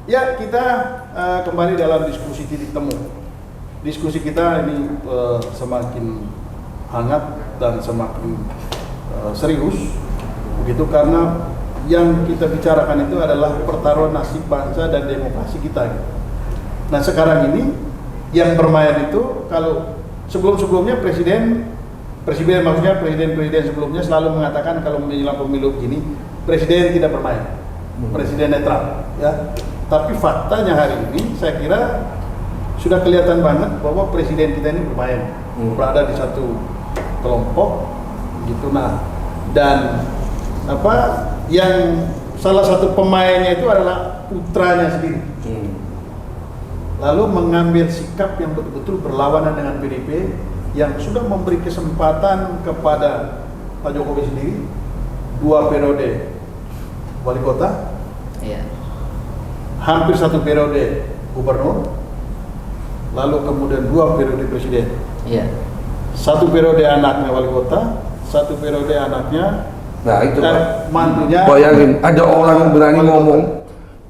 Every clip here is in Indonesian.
Ya, kita kembali dalam diskusi titik temu. Diskusi kita ini semakin hangat dan semakin serius, begitu karena yang kita bicarakan itu adalah pertaruhan nasib bangsa dan demokrasi kita. Nah, sekarang ini yang bermain itu, kalau sebelum-sebelumnya presiden maksudnya presiden sebelumnya selalu mengatakan kalau menjelang pemilu begini presiden tidak bermain, presiden netral, ya. Tapi faktanya hari ini saya kira sudah kelihatan banget bahwa presiden kita ini bermain, berada di satu kelompok, gitu. Nah, dan yang salah satu pemainnya itu adalah putranya sendiri. Lalu mengambil sikap yang betul-betul berlawanan dengan PDIP yang sudah memberi kesempatan kepada Pak Jokowi sendiri 2 periode wali kota, hampir 1 periode gubernur, lalu kemudian 2 periode presiden, 1 periode anaknya wali kota, 1 periode anaknya, nah itu mantunya. Bayangin ada orang yang berani ngomong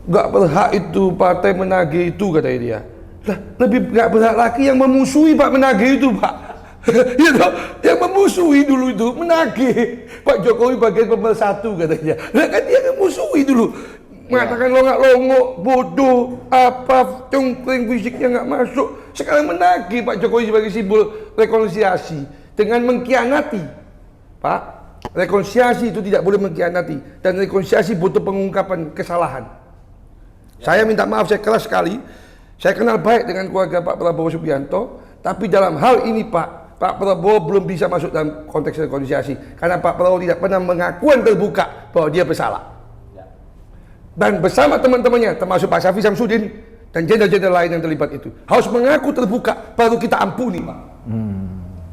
nggak berhak itu partai menagih itu, katanya dia. Lah, lebih nggak berhak lagi yang memusuhi Pak menagih itu, Pak. Ya toh, yang memusuhi dulu itu menagih Pak Jokowi bagian pemersatu, katanya. Lah kan dia yang memusuhi dulu, mengatakan longok, bodoh, apa, cungkring fisiknya nggak masuk. Sekarang menagih Pak Jokowi sebagai simbol rekonsiliasi dengan mengkhianati, Pak. Rekonsiliasi itu tidak boleh mengkhianati, dan rekonsiliasi butuh pengungkapan kesalahan. Saya minta maaf, saya keras sekali. Saya kenal baik dengan keluarga Pak Prabowo Subianto, tapi dalam hal ini Pak Prabowo belum bisa masuk dalam konteks rekonsiliasi karena Pak Prabowo tidak pernah mengakuan terbuka bahwa dia bersalah. Dan bersama teman-temannya, termasuk Pak Syafie Samsudin dan jenderal-jenderal lain yang terlibat itu, harus mengaku terbuka, baru kita ampuni, Pak.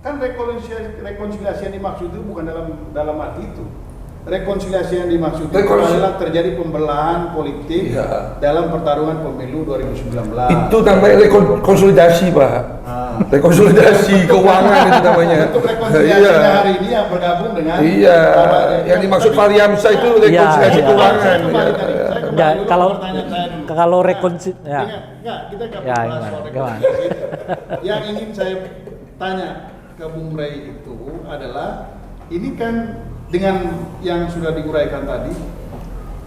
Kan rekonsiliasi yang dimaksud itu bukan dalam arti itu. Rekonsiliasi yang dimaksud itu adalah terjadi pembelahan politik dalam pertarungan pemilu 2019. Itu namanya konsolidasi, Pak. Rekonsolidasi keuangan itu namanya. Untuk rekonsiliasinya hari ini yang bergabung dengan yang dimaksud Fahrihamzah itu rekonsiliasi keuangan. Kalau rekonsiliasi kita nggak bahas soal rekonsiliasi. Yang ingin saya tanya ke Bung Rey itu adalah, ini kan dengan yang sudah diuraikan tadi,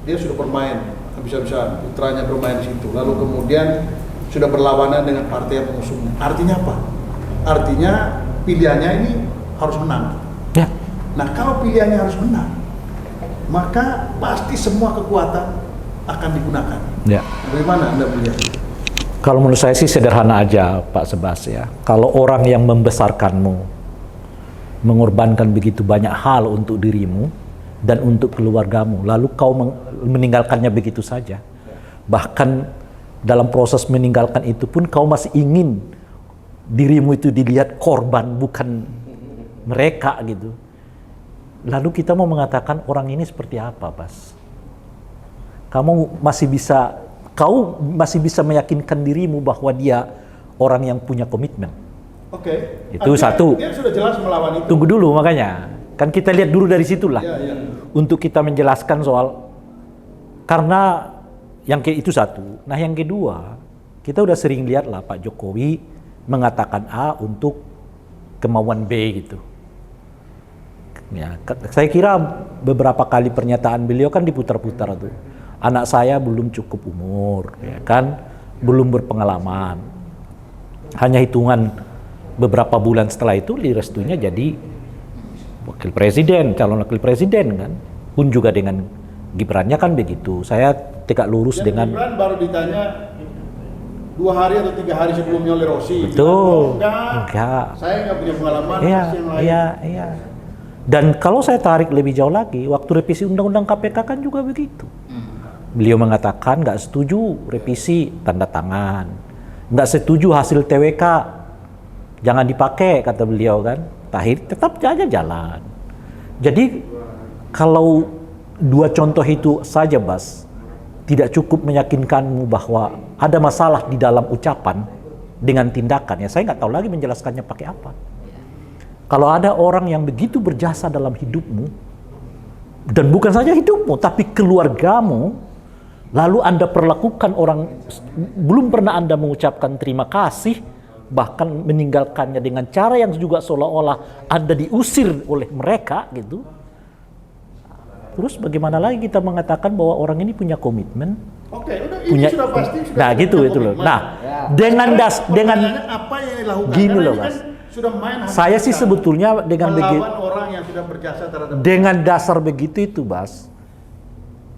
dia sudah bermain habis-habisan, putranya bermain di situ, lalu kemudian sudah berlawanan dengan partai yang mengusungnya. Artinya apa? Artinya pilihannya ini harus menang. Ya. Nah, kalau pilihannya harus menang, maka pasti semua kekuatan akan digunakan. Ya. Bagaimana Anda melihat? Kalau menurut saya sih sederhana aja, Pak Sebas, ya. Kalau orang yang membesarkanmu mengorbankan begitu banyak hal untuk dirimu dan untuk keluargamu, lalu kau meninggalkannya begitu saja. Bahkan dalam proses meninggalkan itu pun kau masih ingin dirimu itu dilihat korban, bukan mereka, gitu. Lalu kita mau mengatakan orang ini seperti apa, Bas? Kau masih bisa meyakinkan dirimu bahwa dia orang yang punya komitmen. Oke. Itu satu. Dia sudah jelas melawan itu. Tunggu dulu, makanya kan kita lihat dulu dari situlah. Untuk kita menjelaskan soal, karena yang itu satu. Nah, yang kedua, kita udah sering lihat lah Pak Jokowi mengatakan A untuk kemauan B, gitu. Ya, saya kira beberapa kali pernyataan beliau kan diputar-putar tuh. Anak saya belum cukup umur, ya kan, belum berpengalaman. Hanya hitungan beberapa bulan setelah itu direstuinya jadi wakil presiden, calon wakil presiden kan. Pun juga dengan Gibrannya kan begitu. Saya tegak lurus dengan Gibran baru ditanya 2 hari atau 3 hari sebelumnya oleh Rossi. Betul. Enggak. Saya nggak punya pengalaman. Iya. Dan kalau saya tarik lebih jauh lagi, waktu revisi undang-undang KPK kan juga begitu. Beliau mengatakan nggak setuju revisi, tanda tangan. Nggak setuju hasil TWK, jangan dipakai, kata beliau kan. Tetap aja jalan. Jadi kalau 2 contoh itu saja, Bas, tidak cukup meyakinkanmu bahwa ada masalah di dalam ucapan dengan tindakan, ya saya nggak tahu lagi menjelaskannya pakai apa. Kalau ada orang yang begitu berjasa dalam hidupmu, dan bukan saja hidupmu, tapi keluargamu, lalu Anda perlakukan orang, belum pernah Anda mengucapkan terima kasih, bahkan meninggalkannya dengan cara yang juga seolah-olah Anda diusir oleh mereka gitu. Terus bagaimana lagi kita mengatakan bahwa orang ini punya komitmen? Oke, udah ini Punya, sudah pasti sudah nah punya gitu itu loh. komitmen. Nah, Ya. dengan Pertanyaannya apa yang dilakukan? gini Karena loh, ini Mas. kan sudah main Saya sih hakikat. sebetulnya dengan begitu, melawan orang yang sudah berjasa terhadap dengan dasar begitu itu, Bas,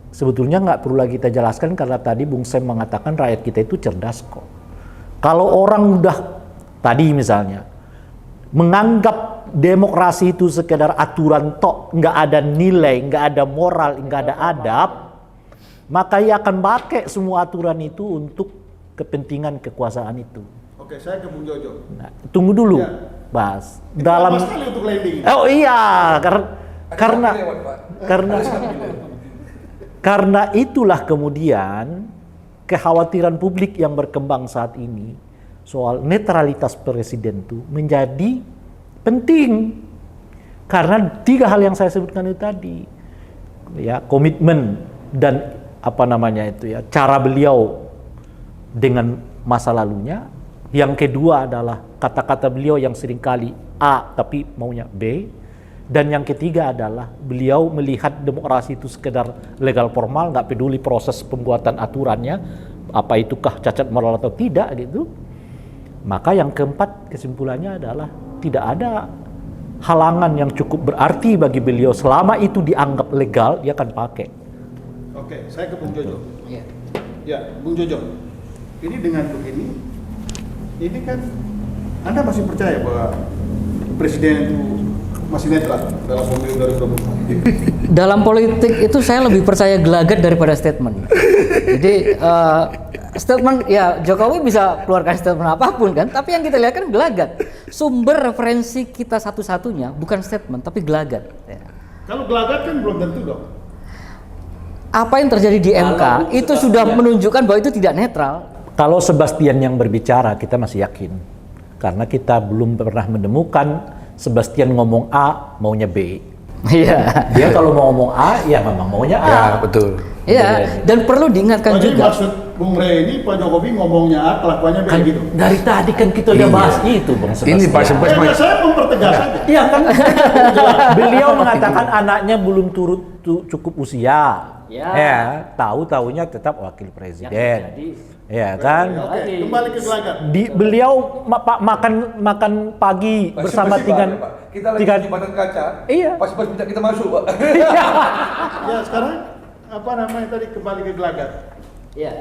sebetulnya nggak perlu lagi kita jelaskan karena tadi Bung Sam mengatakan rakyat kita itu cerdas kok. Kalau orang udah tadi misalnya menganggap demokrasi itu sekedar aturan tok, nggak ada nilai, nggak ada moral, nggak ada adab, maka ia akan pakai semua aturan itu untuk kepentingan kekuasaan itu. Oke, saya ke Bung Jojo. Nah, tunggu dulu, Ya. Bas. Itu Dalam lama sekali untuk landing. oh iya, karena itulah kemudian kekhawatiran publik yang berkembang saat ini soal netralitas presiden itu menjadi penting karena 3 hal yang saya sebutkan itu tadi, ya, komitmen dan apa namanya itu ya, cara beliau dengan masa lalunya. Yang kedua adalah kata-kata beliau yang seringkali A tapi maunya B. Dan yang ketiga adalah beliau melihat demokrasi itu sekedar legal formal, nggak peduli proses pembuatan aturannya, apa itukah cacat moral atau tidak gitu. Maka yang keempat kesimpulannya adalah tidak ada halangan yang cukup berarti bagi beliau selama itu dianggap legal, dia akan pakai. Oke, saya ke Bung Jojo. Iya. Ya, Bung Jojo. Ini dengan begini, ini kan Anda masih percaya bahwa presiden itu masih netral dalam pemilu 2024? Dalam politik itu saya lebih percaya gelagat daripada statement. Jadi statement ya Jokowi bisa keluarkan statement apapun kan, tapi yang kita lihat kan gelagat. Sumber referensi kita satu-satunya bukan statement tapi gelagat. Ya. Kalau gelagat kan belum tentu dong. Apa yang terjadi di MK itu sudah menunjukkan bahwa itu tidak netral. Kalau Sebastian yang berbicara kita masih yakin, karena kita belum pernah menemukan Sebastian ngomong A maunya B. Iya. Dia kalau mau ngomong A ya memang maunya A. Ya betul. Iya, dan perlu diingatkan Jadi juga. maksud Bung Rey ini Pak Jokowi ngomongnya A, kelakuannya B Kan gitu. dari tadi kan kita udah bahas itu, Bang Sebastian. Ini Pak Sebastian. Ya, saya mempertegas aja. Iya kan? Beliau mengatakan anaknya belum cukup usia. Ya. Tahu-taunya tetap wakil presiden. Jadi, Ya kan? Oke, kembali ke gelagat. Beliau makan pagi bersama dengan kita lagi di jembatan kaca. Iya. Pas minta kita masuk, Pak. Ya, sekarang apa namanya tadi kembali ke gelagat. ya.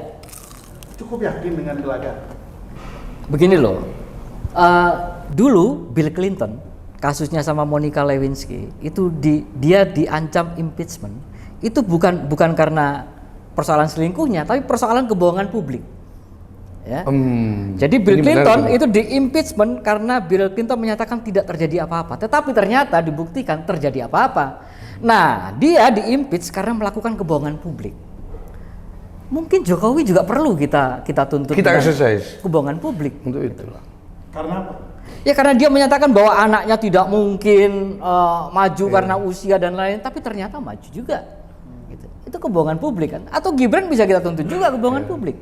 Cukup yakin dengan gelagat. Begini loh, dulu Bill Clinton kasusnya sama Monica Lewinsky itu dia diancam impeachment itu bukan karena persoalan selingkuhnya tapi persoalan kebohongan publik. Ya. Jadi Bill Ini Clinton benar, itu di impeachment karena Bill Clinton menyatakan tidak terjadi apa-apa, tetapi ternyata dibuktikan terjadi apa-apa. Nah, dia di-impeach karena melakukan kebohongan publik. Mungkin Jokowi juga perlu kita tuntut Kita dengan exercise kebohongan publik. untuk itu. Karena apa? Ya karena dia menyatakan bahwa anaknya tidak mungkin maju karena usia dan lain, tapi ternyata maju juga. Gitu. Itu kebohongan publik kan? Atau Gibran bisa kita tuntut juga kebohongan publik.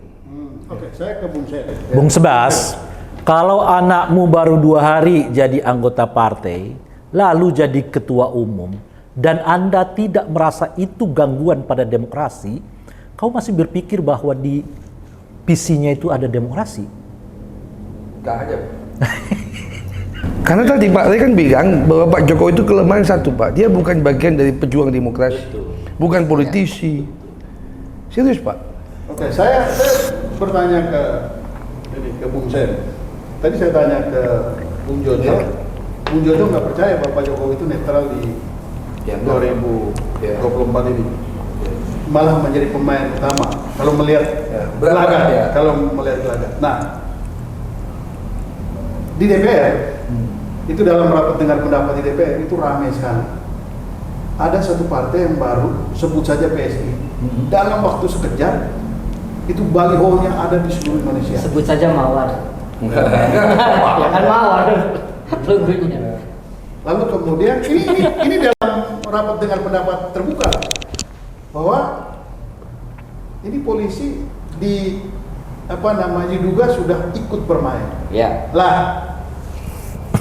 Oke, saya ke Bung Sen. Bung Sebas, kalau anakmu baru 2 hari jadi anggota partai, lalu jadi ketua umum, dan Anda tidak merasa itu gangguan pada demokrasi, kau masih berpikir bahwa di visinya itu ada demokrasi? Gak ada. Karena tadi Pak Ray kan bilang bahwa Pak Jokowi itu kelemahan satu, Pak. Dia bukan bagian dari pejuang demokrasi. Bukan politisi. Serius, Pak. Oke, saya bertanya ke Bung Sen. Tadi saya tanya ke Bung Jojo. Bung Jojo nggak percaya bahwa Pak Jokowi itu netral di 2024 ini. Malah menjadi pemain utama kalau melihat gelagat ya. Kalau melihat gelagat. Nah, di DPR itu dalam rapat dengar pendapat di DPR itu ramai sekali. Ada satu partai yang baru, sebut saja PSI. Dalam waktu sekejap itu baliho-nya ada di seluruh Indonesia. Sebut saja Mawar. Ya kan Mawar logonya. Lalu kemudian ini dalam rapat dengar pendapat terbuka bahwa ini polisi diduga sudah ikut bermain. Ya. Lah,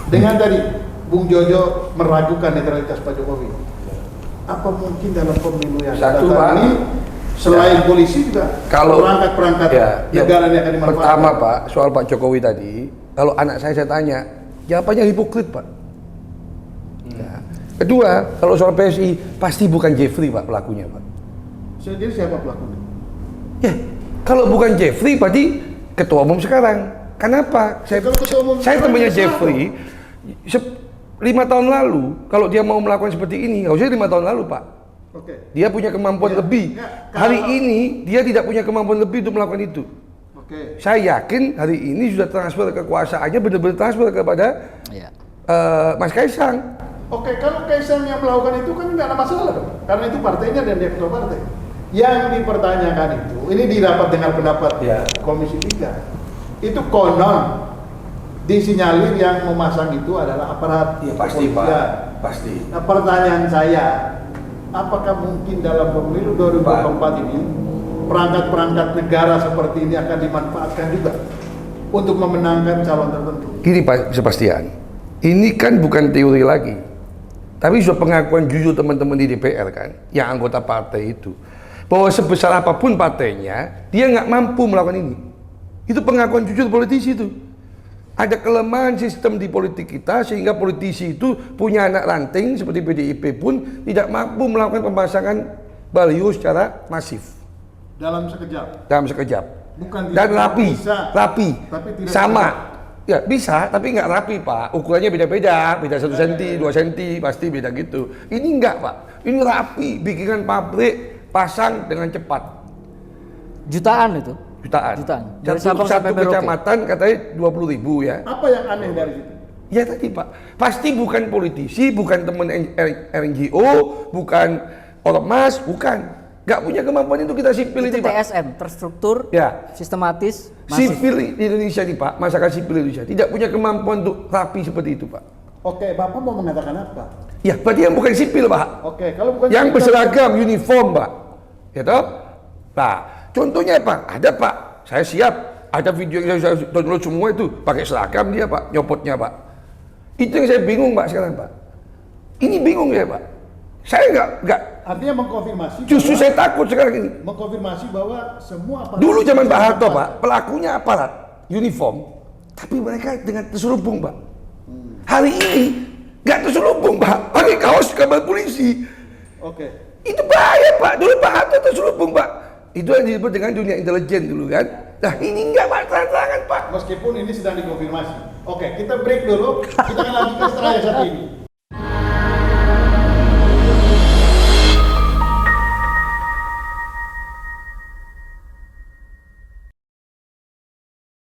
dengan tadi Bung Jojo meragukan netralitas Pak Jokowi, apa mungkin dalam pemilu yang Satu, datang Pak. ini selain polisi juga Kalau perangkat-perangkat negara yang akan dimanfaatkan? Pertama Pak, soal Pak Jokowi tadi, kalau anak saya tanya, jawabannya hipokrit Pak. Ya. Kedua, kalau soal PSI, pasti bukan Jeffrey Pak pelakunya Pak. Jadi siapa pelakunya? Ya, kalau bukan Jeffrey, berarti ketua umum sekarang. Kenapa? Kalau ketua umum Saya sekarang temannya ya Jeffrey, 5 tahun lalu, kalau dia mau melakukan seperti ini, nggak usah 5 tahun lalu Pak. Oke. Dia punya kemampuan Ya, lebih. ya, Hari kalau- ini dia tidak punya kemampuan lebih untuk melakukan itu. Oke. Saya yakin hari ini sudah transfer kekuasaannya benar-benar transfer kepada Ya. Mas Kaisang. Oke, kalau Kaisang yang melakukan itu kan nggak ada masalah dong, karena itu partainya dan dia ketua partai. Yang dipertanyakan itu, ini didapat dengan pendapat Ya. Komisi 3. Itu konon disinyalir yang memasang itu adalah aparat kepolisian. Pasti. Nah, pertanyaan saya, apakah mungkin dalam pemilu 2024 ini perangkat-perangkat negara seperti ini akan dimanfaatkan juga untuk memenangkan calon tertentu? Gini Pak Sebastian, ini kan bukan teori lagi, tapi sudah pengakuan jujur teman-teman di DPR kan, yang anggota partai itu, bahwa sebesar apapun partainya, dia nggak mampu melakukan ini. Itu pengakuan jujur politisi itu. Ada kelemahan sistem di politik kita sehingga politisi itu punya anak ranting seperti PDIP pun tidak mampu melakukan pemasangan baliho secara masif Dalam sekejap. dalam sekejap. Bukan Dan tidak rapi, bisa, rapi, tapi tidak sama. bisa. Ya bisa, tapi nggak rapi Pak. Ukurannya beda-beda, beda 1 cm, 2 cm, pasti beda gitu. Ini enggak Pak, ini rapi, bikinan pabrik, pasang dengan cepat. Jutaan itu. Jutaan. Dari Sabang sampai Satu Merauke. kecamatan katanya 20.000 ya. Apa yang aneh dari situ? Ya tadi Pak, pasti bukan politisi, bukan teman NGO, bukan ormas, bukan. Nggak punya kemampuan itu kita sipil Itu ini Pak. TSM, terstruktur, Ya. sistematis, masif. Sipil di Indonesia nih Pak, masyarakat sipil Indonesia tidak punya kemampuan untuk rapi seperti itu Pak. Oke, Bapak mau mengatakan apa? Ya, berarti yang bukan sipil Pak, Oke, kalau bukan yang sipil- berseragam, uniform Pak, ya toh? Nah, contohnya Pak, ada Pak, saya siap, ada video yang saya download semua itu, pakai seragam dia Pak, nyopotnya Pak. Itu yang saya bingung Pak sekarang Pak. Ini bingung ya Pak. Saya nggak, Artinya mengkonfirmasi. justru bahwa- saya takut sekarang ini. mengkonfirmasi bahwa semua aparat Dulu zaman Pak yang Harto dapat- Pak, pelakunya aparat, uniform, tapi mereka dengan terselubung Pak. Hari ini nggak terselubung Pak, pakai kaos kabar polisi. Oke. Itu bahaya Pak, dulu Pak Harto terselubung Pak. Itu yang disebut dengan dunia intelijen dulu kan. Nah ini nggak Pak, terang-terangan Pak. Meskipun ini sedang dikonfirmasi. Oke, kita break dulu. Kita akan lanjutkan setelah yang satu ini.